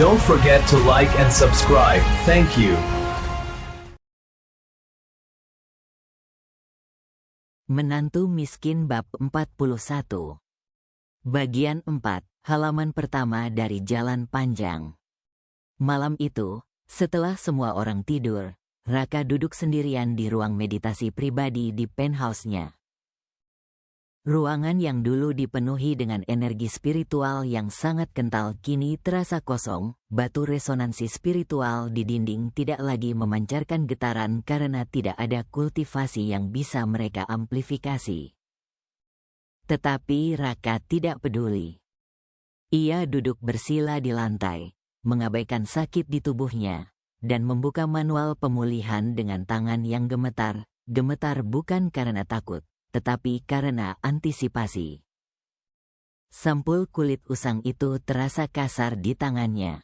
Don't forget to like and subscribe. Thank you. Menantu Miskin Bab 41. Bagian 4, halaman pertama dari Jalan Panjang. Malam itu, setelah semua orang tidur, Raka duduk sendirian di ruang meditasi pribadi di penthouse-nya. Ruangan yang dulu dipenuhi dengan energi spiritual yang sangat kental kini terasa kosong. Batu resonansi spiritual di dinding tidak lagi memancarkan getaran karena tidak ada kultivasi yang bisa mereka amplifikasi. Tetapi Raka tidak peduli. Ia duduk bersila di lantai, mengabaikan sakit di tubuhnya, dan membuka manual pemulihan dengan tangan yang gemetar. Gemetar bukan karena takut, tetapi karena antisipasi. Sampul kulit usang itu terasa kasar di tangannya.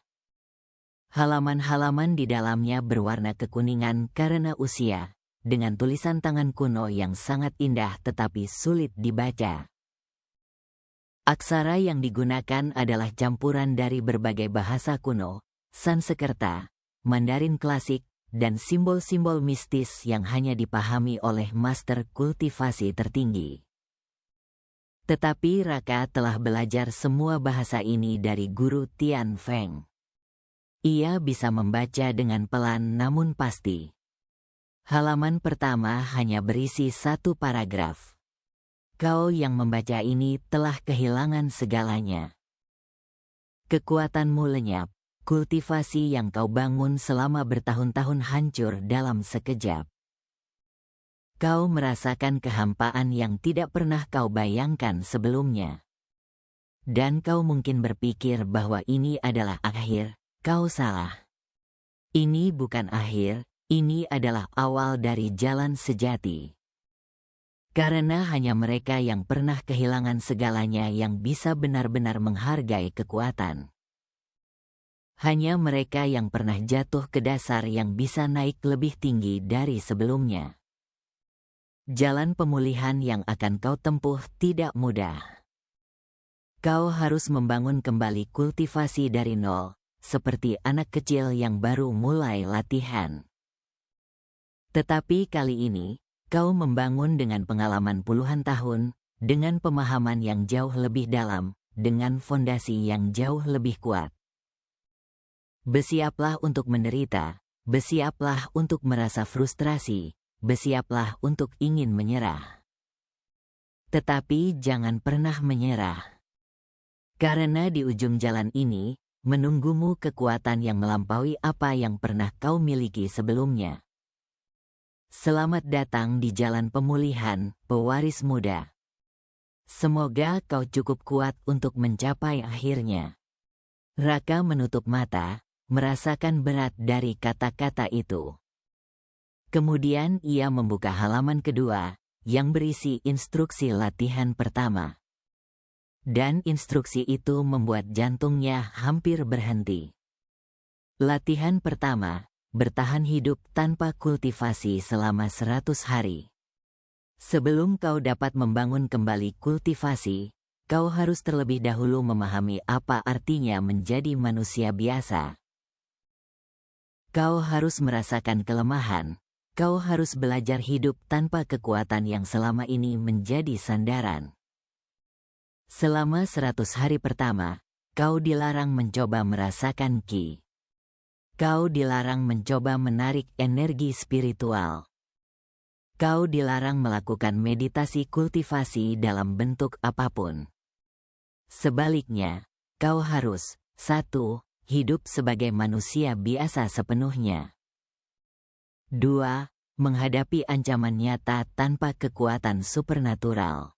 Halaman-halaman di dalamnya berwarna kekuningan karena usia, dengan tulisan tangan kuno yang sangat indah tetapi sulit dibaca. Aksara yang digunakan adalah campuran dari berbagai bahasa kuno, Sanskerta, Mandarin klasik, dan simbol-simbol mistis yang hanya dipahami oleh master kultivasi tertinggi. Tetapi Raka telah belajar semua bahasa ini dari guru Tian Feng. Ia bisa membaca dengan pelan namun pasti. Halaman pertama hanya berisi satu paragraf. Kau yang membaca ini telah kehilangan segalanya. Kekuatanmu lenyap. Kultivasi yang kau bangun selama bertahun-tahun hancur dalam sekejap. Kau merasakan kehampaan yang tidak pernah kau bayangkan sebelumnya. Dan kau mungkin berpikir bahwa ini adalah akhir. Kau salah. Ini bukan akhir, ini adalah awal dari jalan sejati. Karena hanya mereka yang pernah kehilangan segalanya yang bisa benar-benar menghargai kekuatan. Hanya mereka yang pernah jatuh ke dasar yang bisa naik lebih tinggi dari sebelumnya. Jalan pemulihan yang akan kau tempuh tidak mudah. Kau harus membangun kembali kultivasi dari nol, seperti anak kecil yang baru mulai latihan. Tetapi kali ini, kau membangun dengan pengalaman puluhan tahun, dengan pemahaman yang jauh lebih dalam, dengan fondasi yang jauh lebih kuat. Bersiaplah untuk menderita, bersiaplah untuk merasa frustrasi, bersiaplah untuk ingin menyerah. Tetapi jangan pernah menyerah. Karena di ujung jalan ini, menunggumu kekuatan yang melampaui apa yang pernah kau miliki sebelumnya. Selamat datang di jalan pemulihan, pewaris muda. Semoga kau cukup kuat untuk mencapai akhirnya. Raka menutup mata, merasakan berat dari kata-kata itu. Kemudian ia membuka halaman kedua, yang berisi instruksi latihan pertama. Dan instruksi itu membuat jantungnya hampir berhenti. Latihan pertama, bertahan hidup tanpa kultivasi selama 100 hari. Sebelum kau dapat membangun kembali kultivasi, kau harus terlebih dahulu memahami apa artinya menjadi manusia biasa. Kau harus merasakan kelemahan, kau harus belajar hidup tanpa kekuatan yang selama ini menjadi sandaran. Selama 100 hari pertama, kau dilarang mencoba merasakan ki. Kau dilarang mencoba menarik energi spiritual. Kau dilarang melakukan meditasi kultivasi dalam bentuk apapun. Sebaliknya, kau harus, 1. Hidup sebagai manusia biasa sepenuhnya. 2. Menghadapi ancaman nyata tanpa kekuatan supernatural.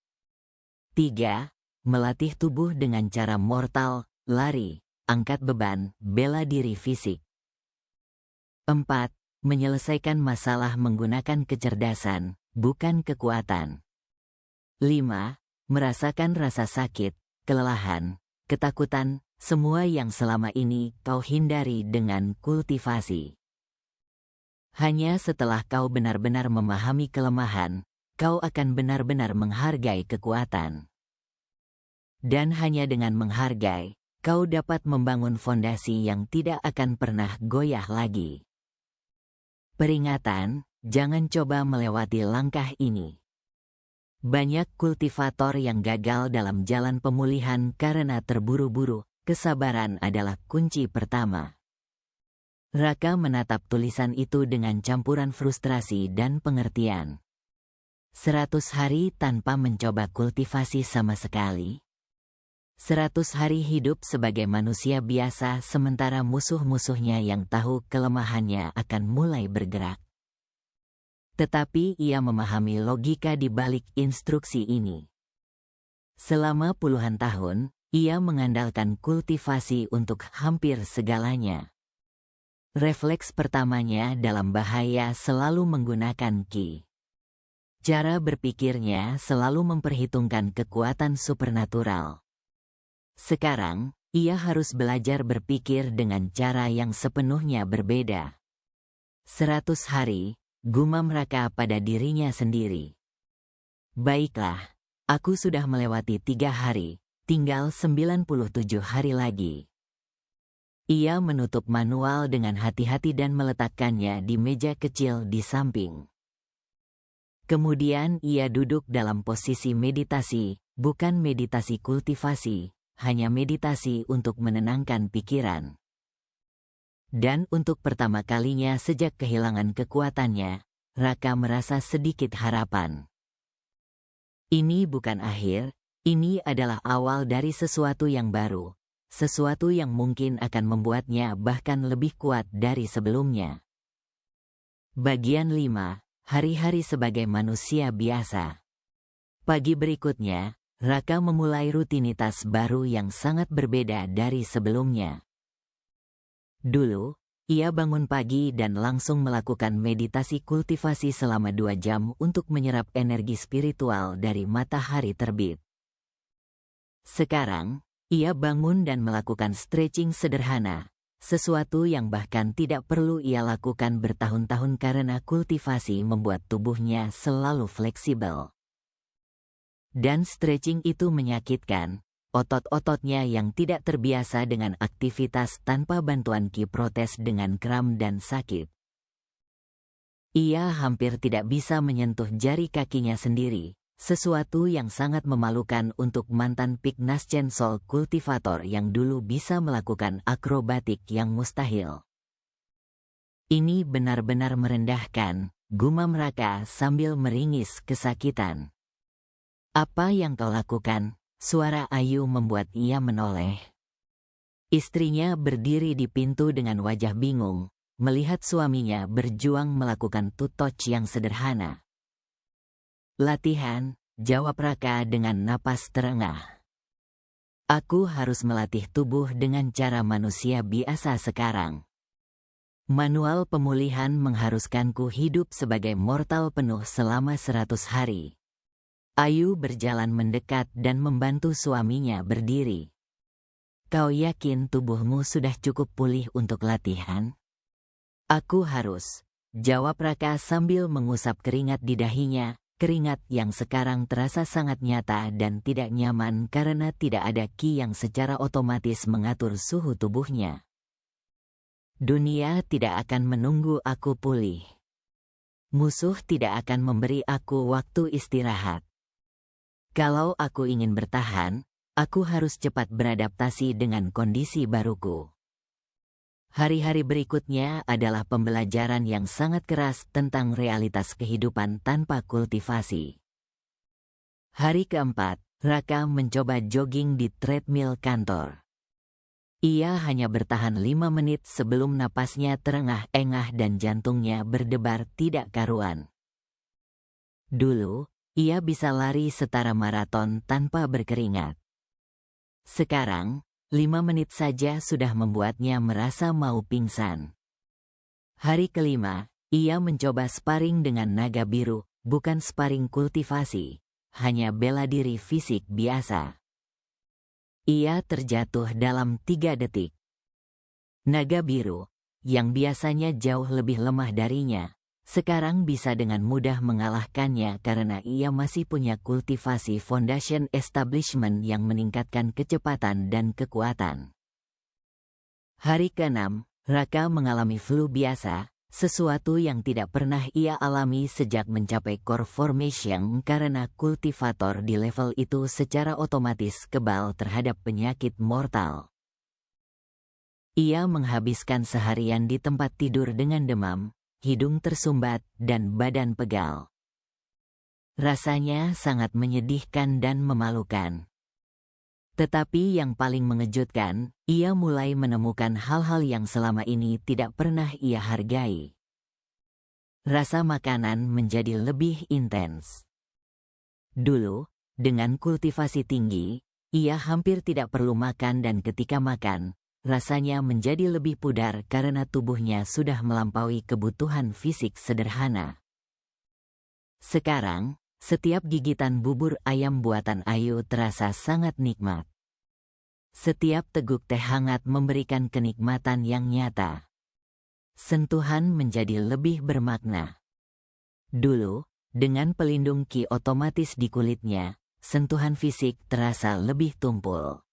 3. Melatih tubuh dengan cara mortal, lari, angkat beban, bela diri fisik. 4. Menyelesaikan masalah menggunakan kecerdasan, bukan kekuatan. 5. Merasakan rasa sakit, kelelahan, ketakutan, semua yang selama ini kau hindari dengan kultivasi. Hanya setelah kau benar-benar memahami kelemahan, kau akan benar-benar menghargai kekuatan. Dan hanya dengan menghargai, kau dapat membangun fondasi yang tidak akan pernah goyah lagi. Peringatan, jangan coba melewati langkah ini. Banyak kultivator yang gagal dalam jalan pemulihan karena terburu-buru. Kesabaran adalah kunci pertama. Raka menatap tulisan itu dengan campuran frustrasi dan pengertian. 100 hari tanpa mencoba kultivasi sama sekali. 100 hari hidup sebagai manusia biasa sementara musuh-musuhnya yang tahu kelemahannya akan mulai bergerak. Tetapi ia memahami logika di balik instruksi ini. Selama puluhan tahun, ia mengandalkan kultivasi untuk hampir segalanya. Refleks pertamanya dalam bahaya selalu menggunakan ki. Cara berpikirnya selalu memperhitungkan kekuatan supernatural. Sekarang, ia harus belajar berpikir dengan cara yang sepenuhnya berbeda. 100 hari, gumam Raka pada dirinya sendiri. Baiklah, aku sudah melewati 3 hari, tinggal 97 hari lagi. Ia menutup manual dengan hati-hati dan meletakkannya di meja kecil di samping. Kemudian ia duduk dalam posisi meditasi, bukan meditasi kultivasi, hanya meditasi untuk menenangkan pikiran. Dan untuk pertama kalinya sejak kehilangan kekuatannya, Raka merasa sedikit harapan. Ini bukan akhir, ini adalah awal dari sesuatu yang baru, sesuatu yang mungkin akan membuatnya bahkan lebih kuat dari sebelumnya. Bagian 5, hari-hari sebagai manusia biasa. Pagi berikutnya, Raka memulai rutinitas baru yang sangat berbeda dari sebelumnya. Dulu, ia bangun pagi dan langsung melakukan meditasi kultivasi selama 2 jam untuk menyerap energi spiritual dari matahari terbit. Sekarang, ia bangun dan melakukan stretching sederhana, sesuatu yang bahkan tidak perlu ia lakukan bertahun-tahun karena kultivasi membuat tubuhnya selalu fleksibel. Dan stretching itu menyakitkan. Otot-ototnya yang tidak terbiasa dengan aktivitas tanpa bantuan ki protes dengan kram dan sakit. Ia hampir tidak bisa menyentuh jari kakinya sendiri, sesuatu yang sangat memalukan untuk mantan Pignaschen Soul kultivator yang dulu bisa melakukan akrobatik yang mustahil. Ini benar-benar merendahkan, gumam Raka sambil meringis kesakitan. Apa yang kau lakukan? Suara Ayu membuat ia menoleh. Istrinya berdiri di pintu dengan wajah bingung, melihat suaminya berjuang melakukan touch yang sederhana. Latihan, jawab Raka dengan napas terengah. Aku harus melatih tubuh dengan cara manusia biasa sekarang. Manual pemulihan mengharuskanku hidup sebagai mortal penuh selama 100 hari. Ayu berjalan mendekat dan membantu suaminya berdiri. Kau yakin tubuhmu sudah cukup pulih untuk latihan? Aku harus, jawab Raka sambil mengusap keringat di dahinya, keringat yang sekarang terasa sangat nyata dan tidak nyaman karena tidak ada ki yang secara otomatis mengatur suhu tubuhnya. Dunia tidak akan menunggu aku pulih. Musuh tidak akan memberi aku waktu istirahat. Kalau aku ingin bertahan, aku harus cepat beradaptasi dengan kondisi baruku. Hari-hari berikutnya adalah pembelajaran yang sangat keras tentang realitas kehidupan tanpa kultivasi. Hari keempat, Raka mencoba jogging di treadmill kantor. Ia hanya bertahan 5 menit sebelum napasnya terengah-engah dan jantungnya berdebar tidak karuan. Dulu, ia bisa lari setara maraton tanpa berkeringat. Sekarang, 5 menit saja sudah membuatnya merasa mau pingsan. Hari kelima, ia mencoba sparring dengan naga biru, bukan sparring kultivasi, hanya bela diri fisik biasa. Ia terjatuh dalam 3 detik. Naga biru, yang biasanya jauh lebih lemah darinya, sekarang bisa dengan mudah mengalahkannya karena ia masih punya kultivasi foundation establishment yang meningkatkan kecepatan dan kekuatan. Hari ke-6, Raka mengalami flu biasa, sesuatu yang tidak pernah ia alami sejak mencapai core formation karena kultivator di level itu secara otomatis kebal terhadap penyakit mortal. Ia menghabiskan seharian di tempat tidur dengan demam, hidung tersumbat, dan badan pegal. Rasanya sangat menyedihkan dan memalukan. Tetapi yang paling mengejutkan, ia mulai menemukan hal-hal yang selama ini tidak pernah ia hargai. Rasa makanan menjadi lebih intens. Dulu, dengan kultivasi tinggi, ia hampir tidak perlu makan dan ketika makan, rasanya menjadi lebih pudar karena tubuhnya sudah melampaui kebutuhan fisik sederhana. Sekarang, setiap gigitan bubur ayam buatan Ayu terasa sangat nikmat. Setiap teguk teh hangat memberikan kenikmatan yang nyata. Sentuhan menjadi lebih bermakna. Dulu, dengan pelindung ki otomatis di kulitnya, sentuhan fisik terasa lebih tumpul.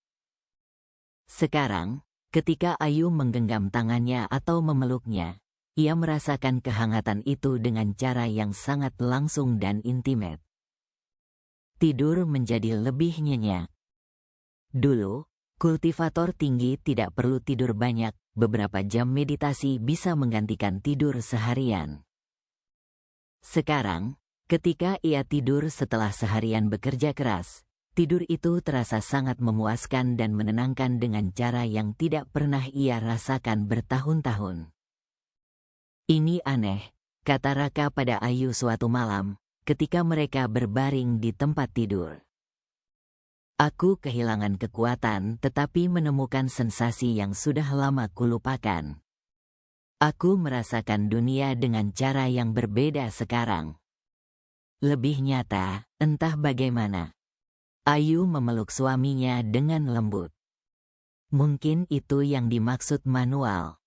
Sekarang, ketika Ayu menggenggam tangannya atau memeluknya, ia merasakan kehangatan itu dengan cara yang sangat langsung dan intimate. Tidur menjadi lebih nyenyak. Dulu, kultivator tinggi tidak perlu tidur banyak, beberapa jam meditasi bisa menggantikan tidur seharian. Sekarang, ketika ia tidur setelah seharian bekerja keras, tidur itu terasa sangat memuaskan dan menenangkan dengan cara yang tidak pernah ia rasakan bertahun-tahun. Ini aneh, kata Raka pada Ayu suatu malam, ketika mereka berbaring di tempat tidur. Aku kehilangan kekuatan tetapi menemukan sensasi yang sudah lama kulupakan. Aku merasakan dunia dengan cara yang berbeda sekarang. Lebih nyata, entah bagaimana. Ayu memeluk suaminya dengan lembut. Mungkin itu yang dimaksud manual.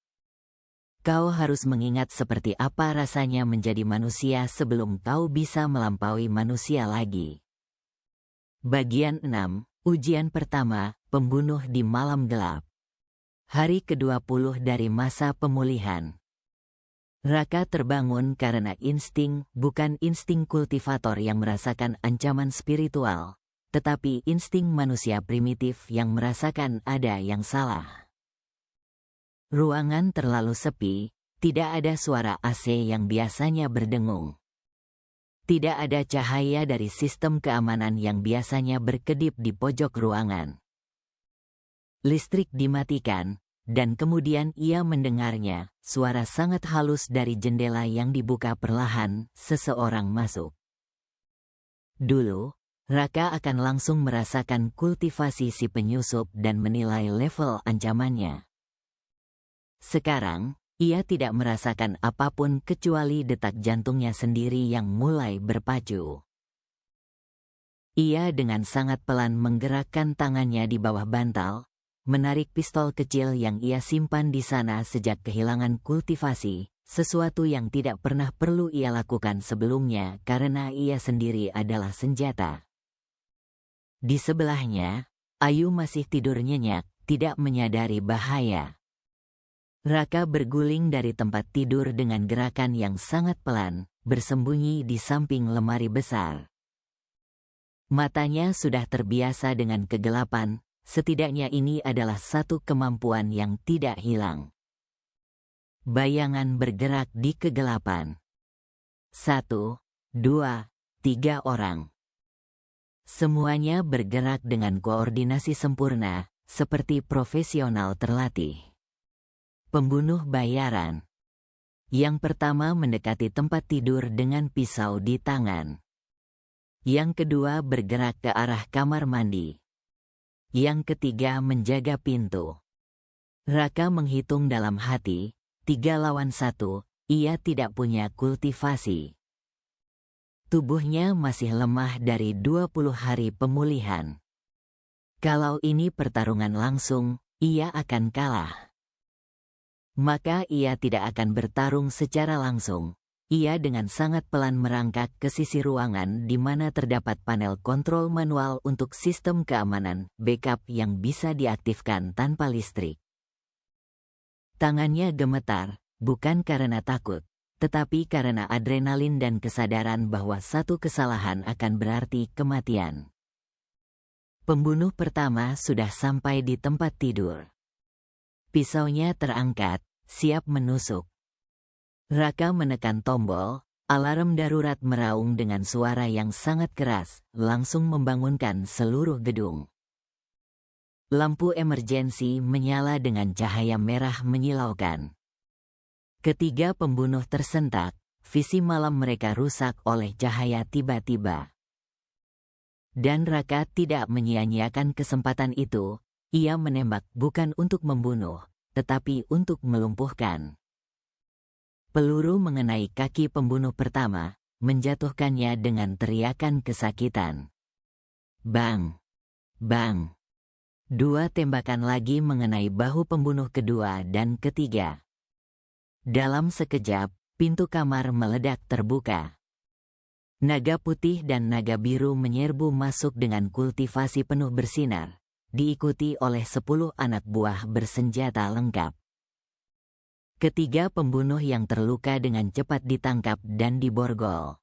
Kau harus mengingat seperti apa rasanya menjadi manusia sebelum kau bisa melampaui manusia lagi. Bagian 6, ujian pertama, pembunuh di malam gelap. Hari ke-20 dari masa pemulihan. Raka terbangun karena insting, bukan insting kultivator yang merasakan ancaman spiritual, tetapi insting manusia primitif yang merasakan ada yang salah. Ruangan terlalu sepi, tidak ada suara AC yang biasanya berdengung. Tidak ada cahaya dari sistem keamanan yang biasanya berkedip di pojok ruangan. Listrik dimatikan, dan kemudian ia mendengarnya, suara sangat halus dari jendela yang dibuka perlahan, seseorang masuk. Dulu, Raka akan langsung merasakan kultivasi si penyusup dan menilai level ancamannya. Sekarang, ia tidak merasakan apapun kecuali detak jantungnya sendiri yang mulai berpacu. Ia dengan sangat pelan menggerakkan tangannya di bawah bantal, menarik pistol kecil yang ia simpan di sana sejak kehilangan kultivasi, sesuatu yang tidak pernah perlu ia lakukan sebelumnya karena ia sendiri adalah senjata. Di sebelahnya, Ayu masih tidur nyenyak, tidak menyadari bahaya. Raka berguling dari tempat tidur dengan gerakan yang sangat pelan, bersembunyi di samping lemari besar. Matanya sudah terbiasa dengan kegelapan, setidaknya ini adalah satu kemampuan yang tidak hilang. Bayangan bergerak di kegelapan. 1, 2, 3 orang. Semuanya bergerak dengan koordinasi sempurna, seperti profesional terlatih. Pembunuh bayaran. Yang pertama mendekati tempat tidur dengan pisau di tangan. Yang kedua bergerak ke arah kamar mandi. Yang ketiga menjaga pintu. Raka menghitung dalam hati, 3 lawan 1, ia tidak punya kultivasi. Tubuhnya masih lemah dari 20 hari pemulihan. Kalau ini pertarungan langsung, ia akan kalah. Maka ia tidak akan bertarung secara langsung. Ia dengan sangat pelan merangkak ke sisi ruangan di mana terdapat panel kontrol manual untuk sistem keamanan backup yang bisa diaktifkan tanpa listrik. Tangannya gemetar, bukan karena takut, tetapi karena adrenalin dan kesadaran bahwa satu kesalahan akan berarti kematian. Pembunuh pertama sudah sampai di tempat tidur. Pisaunya terangkat, siap menusuk. Raka menekan tombol, alarm darurat meraung dengan suara yang sangat keras, langsung membangunkan seluruh gedung. Lampu emergensi menyala dengan cahaya merah menyilaukan. Ketiga pembunuh tersentak, visi malam mereka rusak oleh cahaya tiba-tiba. Dan Raka tidak menyia-nyiakan kesempatan itu, ia menembak bukan untuk membunuh, tetapi untuk melumpuhkan. Peluru mengenai kaki pembunuh pertama, menjatuhkannya dengan teriakan kesakitan. Bang! Bang! Dua tembakan lagi mengenai bahu pembunuh kedua dan ketiga. Dalam sekejap, pintu kamar meledak terbuka. Naga putih dan naga biru menyerbu masuk dengan kultivasi penuh bersinar, diikuti oleh 10 anak buah bersenjata lengkap. Ketiga pembunuh yang terluka dengan cepat ditangkap dan diborgol.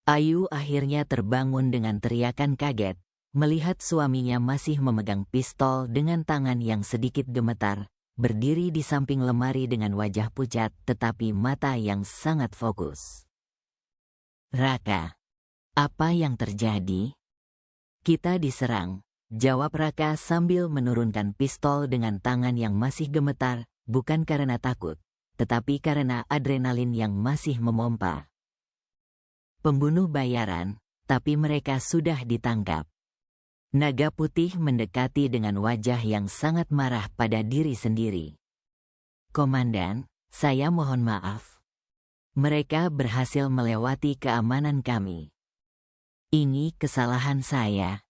Ayu akhirnya terbangun dengan teriakan kaget, melihat suaminya masih memegang pistol dengan tangan yang sedikit gemetar, berdiri di samping lemari dengan wajah pucat tetapi mata yang sangat fokus. Raka, apa yang terjadi? Kita diserang, jawab Raka sambil menurunkan pistol dengan tangan yang masih gemetar, bukan karena takut, tetapi karena adrenalin yang masih memompa. Pembunuh bayaran, tapi mereka sudah ditangkap. Naga putih mendekati dengan wajah yang sangat marah pada diri sendiri. Komandan, saya mohon maaf. Mereka berhasil melewati keamanan kami. Ini kesalahan saya.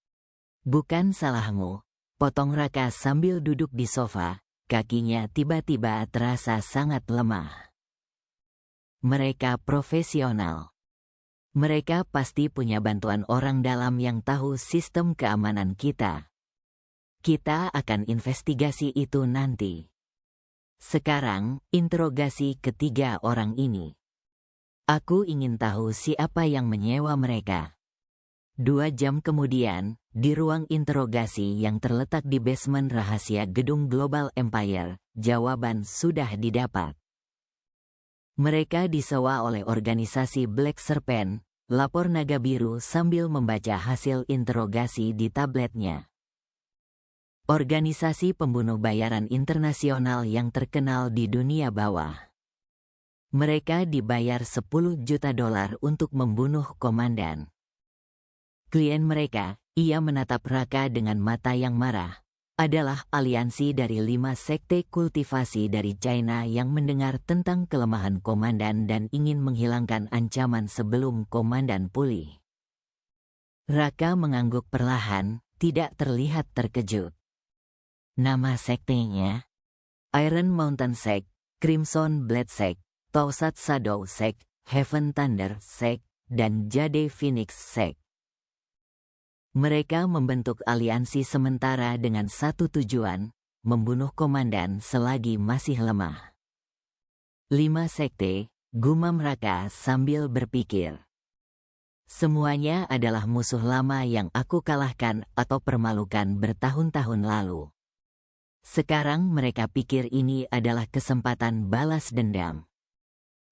Bukan salahmu, potong Raka sambil duduk di sofa, kakinya tiba-tiba terasa sangat lemah. Mereka profesional. Mereka pasti punya bantuan orang dalam yang tahu sistem keamanan kita. Kita akan investigasi itu nanti. Sekarang, interogasi ketiga orang ini. Aku ingin tahu siapa yang menyewa mereka. 2 jam kemudian, di ruang interogasi yang terletak di basement rahasia gedung Global Empire, jawaban sudah didapat. Mereka disewa oleh organisasi Black Serpent, lapor Naga Biru sambil membaca hasil interogasi di tabletnya. Organisasi pembunuh bayaran internasional yang terkenal di dunia bawah. Mereka dibayar $10 juta untuk membunuh komandan. Klien mereka, ia menatap Raka dengan mata yang marah, adalah aliansi dari 5 sekte kultivasi dari China yang mendengar tentang kelemahan komandan dan ingin menghilangkan ancaman sebelum komandan pulih. Raka mengangguk perlahan, tidak terlihat terkejut. Nama sektenya? Iron Mountain Sect, Crimson Blade Sect, Tausat Shadow Sect, Heaven Thunder Sect, dan Jade Phoenix Sect. Mereka membentuk aliansi sementara dengan satu tujuan, membunuh komandan selagi masih lemah. 5 sekte, gumam Raka sambil berpikir. Semuanya adalah musuh lama yang aku kalahkan atau permalukan bertahun-tahun lalu. Sekarang mereka pikir ini adalah kesempatan balas dendam.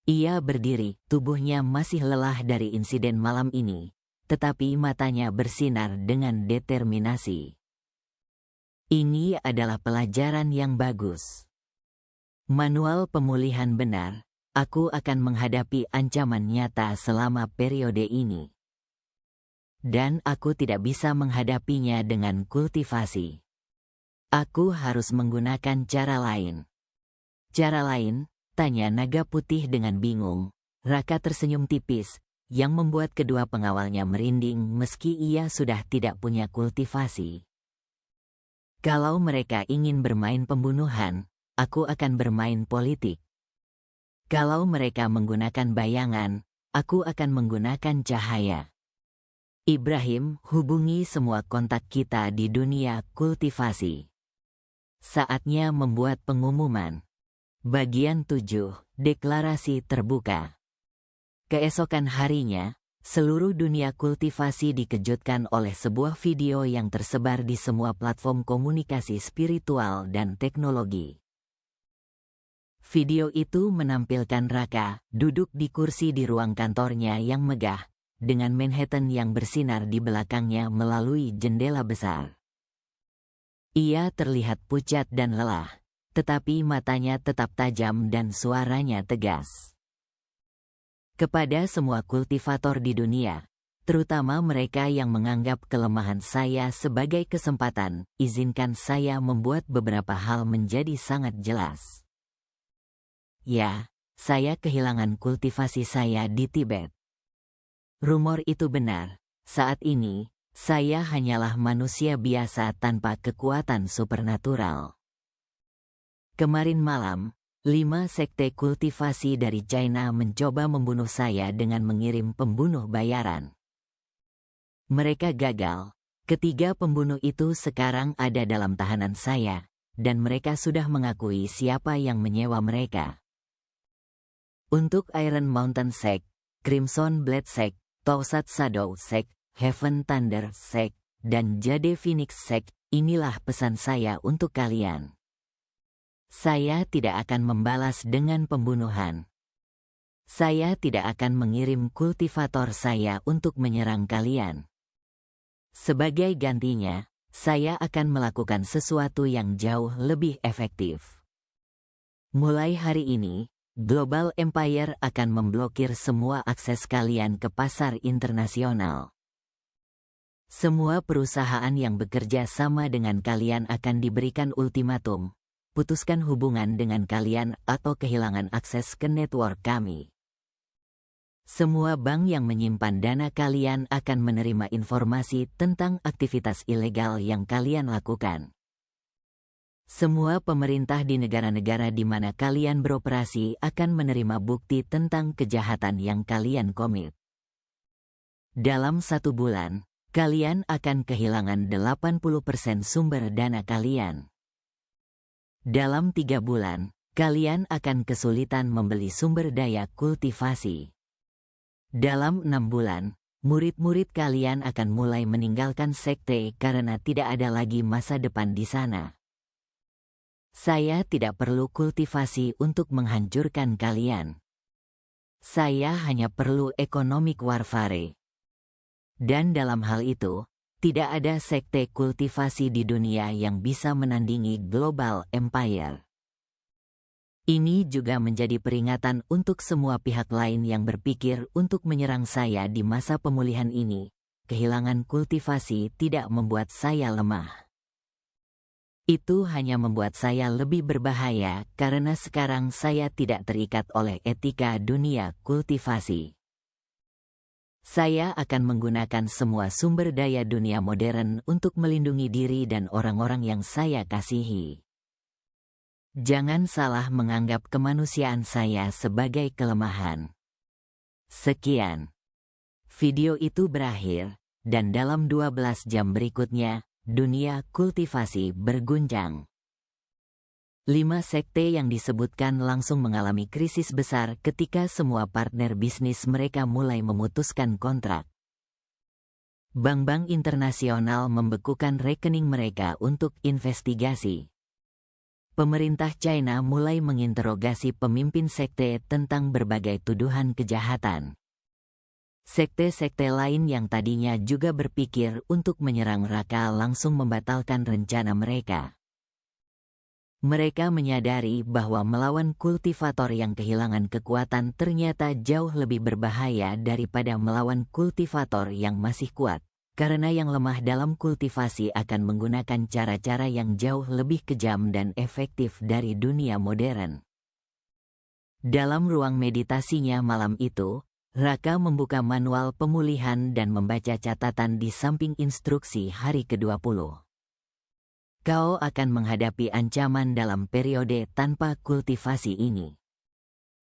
Ia berdiri, tubuhnya masih lelah dari insiden malam ini, tetapi matanya bersinar dengan determinasi. Ini adalah pelajaran yang bagus. Manual pemulihan benar, aku akan menghadapi ancaman nyata selama periode ini. Dan aku tidak bisa menghadapinya dengan kultivasi. Aku harus menggunakan cara lain. Cara lain? Tanya Naga Putih dengan bingung. Raka tersenyum tipis, yang membuat kedua pengawalnya merinding meski ia sudah tidak punya kultivasi. Kalau mereka ingin bermain pembunuhan, aku akan bermain politik. Kalau mereka menggunakan bayangan, aku akan menggunakan cahaya. Ibrahim, hubungi semua kontak kita di dunia kultivasi. Saatnya membuat pengumuman. Bagian 7, Deklarasi Terbuka. Keesokan harinya, seluruh dunia kultivasi dikejutkan oleh sebuah video yang tersebar di semua platform komunikasi spiritual dan teknologi. Video itu menampilkan Raka duduk di kursi di ruang kantornya yang megah, dengan Manhattan yang bersinar di belakangnya melalui jendela besar. Ia terlihat pucat dan lelah, tetapi matanya tetap tajam dan suaranya tegas. Kepada semua kultivator di dunia, terutama mereka yang menganggap kelemahan saya sebagai kesempatan, izinkan saya membuat beberapa hal menjadi sangat jelas. Ya, saya kehilangan kultivasi saya di Tibet. Rumor itu benar. Saat ini, saya hanyalah manusia biasa tanpa kekuatan supernatural. Kemarin malam, 5 sekte kultivasi dari China mencoba membunuh saya dengan mengirim pembunuh bayaran. Mereka gagal. Ketiga pembunuh itu sekarang ada dalam tahanan saya, dan mereka sudah mengakui siapa yang menyewa mereka. Untuk Iron Mountain Sect, Crimson Blade Sect, Tausat Shadow Sect, Heaven Thunder Sect, dan Jade Phoenix Sect, inilah pesan saya untuk kalian. Saya tidak akan membalas dengan pembunuhan. Saya tidak akan mengirim kultivator saya untuk menyerang kalian. Sebagai gantinya, saya akan melakukan sesuatu yang jauh lebih efektif. Mulai hari ini, Global Empire akan memblokir semua akses kalian ke pasar internasional. Semua perusahaan yang bekerja sama dengan kalian akan diberikan ultimatum. Putuskan hubungan dengan kalian atau kehilangan akses ke network kami. Semua bank yang menyimpan dana kalian akan menerima informasi tentang aktivitas ilegal yang kalian lakukan. Semua pemerintah di negara-negara di mana kalian beroperasi akan menerima bukti tentang kejahatan yang kalian komit. Dalam 1 bulan, kalian akan kehilangan 80% sumber dana kalian. Dalam 3 bulan, kalian akan kesulitan membeli sumber daya kultivasi. Dalam 6 bulan, murid-murid kalian akan mulai meninggalkan sekte karena tidak ada lagi masa depan di sana. Saya tidak perlu kultivasi untuk menghancurkan kalian. Saya hanya perlu economic warfare. Dan dalam hal itu, tidak ada sekte kultivasi di dunia yang bisa menandingi Global Empire. Ini juga menjadi peringatan untuk semua pihak lain yang berpikir untuk menyerang saya di masa pemulihan ini. Kehilangan kultivasi tidak membuat saya lemah. Itu hanya membuat saya lebih berbahaya karena sekarang saya tidak terikat oleh etika dunia kultivasi. Saya akan menggunakan semua sumber daya dunia modern untuk melindungi diri dan orang-orang yang saya kasihi. Jangan salah menganggap kemanusiaan saya sebagai kelemahan. Sekian. Video itu berakhir, dan dalam 12 jam berikutnya, dunia kultivasi berguncang. 5 sekte yang disebutkan langsung mengalami krisis besar ketika semua partner bisnis mereka mulai memutuskan kontrak. Bank-bank internasional membekukan rekening mereka untuk investigasi. Pemerintah China mulai menginterogasi pemimpin sekte tentang berbagai tuduhan kejahatan. Sekte-sekte lain yang tadinya juga berpikir untuk menyerang Raka langsung membatalkan rencana mereka. Mereka menyadari bahwa melawan kultivator yang kehilangan kekuatan ternyata jauh lebih berbahaya daripada melawan kultivator yang masih kuat, karena yang lemah dalam kultivasi akan menggunakan cara-cara yang jauh lebih kejam dan efektif dari dunia modern. Dalam ruang meditasinya malam itu, Raka membuka manual pemulihan dan membaca catatan di samping instruksi hari ke-20. Kau akan menghadapi ancaman dalam periode tanpa kultivasi ini.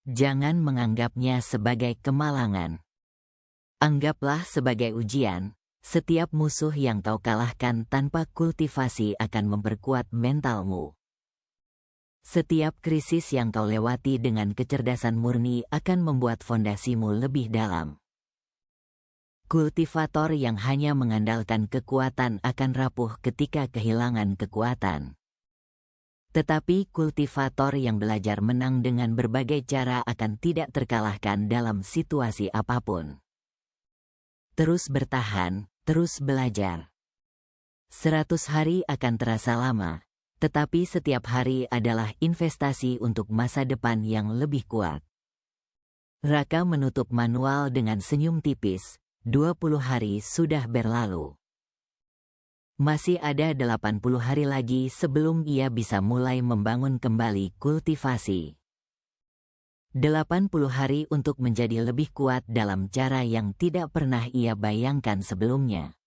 Jangan menganggapnya sebagai kemalangan. Anggaplah sebagai ujian, setiap musuh yang kau kalahkan tanpa kultivasi akan memperkuat mentalmu. Setiap krisis yang kau lewati dengan kecerdasan murni akan membuat fondasimu lebih dalam. Kultivator yang hanya mengandalkan kekuatan akan rapuh ketika kehilangan kekuatan. Tetapi kultivator yang belajar menang dengan berbagai cara akan tidak terkalahkan dalam situasi apapun. Terus bertahan, terus belajar. 100 hari akan terasa lama, tetapi setiap hari adalah investasi untuk masa depan yang lebih kuat. Raka menutup manual dengan senyum tipis. 20 hari sudah berlalu. Masih ada 80 hari lagi sebelum ia bisa mulai membangun kembali kultivasi. 80 hari untuk menjadi lebih kuat dalam cara yang tidak pernah ia bayangkan sebelumnya.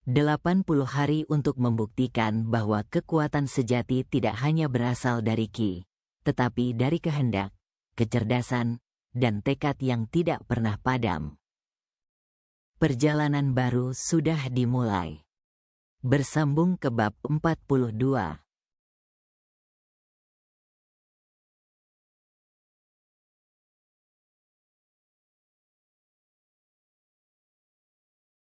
80 hari untuk membuktikan bahwa kekuatan sejati tidak hanya berasal dari ki, tetapi dari kehendak, kecerdasan, dan tekad yang tidak pernah padam. Perjalanan baru sudah dimulai. Bersambung ke bab 42.